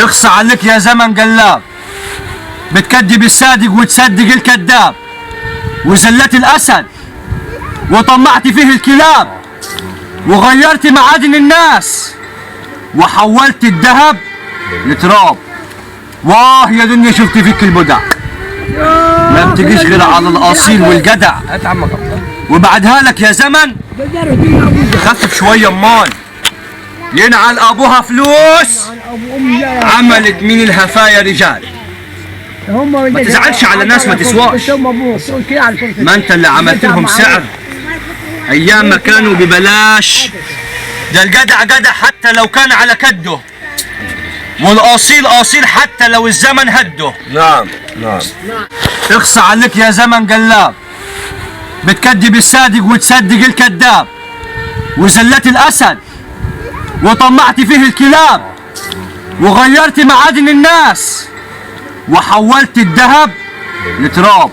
اخصى عليك يا زمن قلاب، بتكذب الصادق وتصدق الكذاب، وزلت الاسد وطمعت فيه الكلاب، وغيرت معادن الناس وحولت الذهب لتراب. واه يا دنيا شفت فيك البدع، ما بتجيش غير على الاصيل والجدع. وبعدها لك يا زمن خفف شويه امال، ينعل ابوها فلوس عملت من الهفايا رجال. ما تزعلش على ناس ما تسواش، ما انت اللي عملت لهم سعر ايام ما كانوا ببلاش. ده الجدع جدع حتى لو كان على كده، والاصيل اصيل حتى لو الزمن هده. نعم. اخصى عليك يا زمن قلاب، بتكذب الصادق وتصدق الكذاب، وزلت الاسد وطمعت فيه الكلاب، وغيرت معادن الناس وحولت الذهب لتراب.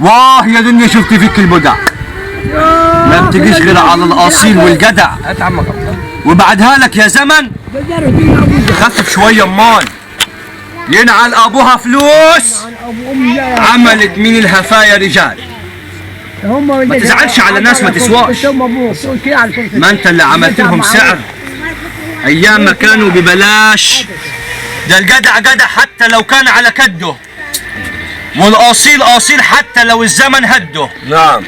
واه يا دنيا شفت فيك البدع، ما بتجيش غير على الاصيل والجدع. وبعدها لك يا زمن خفف شويه امال، ينعل ابوها فلوس عملت من الهفايا رجال. ما تزعلش على ناس ما تسواش، ما انت اللي عملت لهم سعر ايام ما كانوا ببلاش. ده الجدع جدع حتى لو كان على كده، والاصيل اصيل حتى لو الزمن هده. نعم.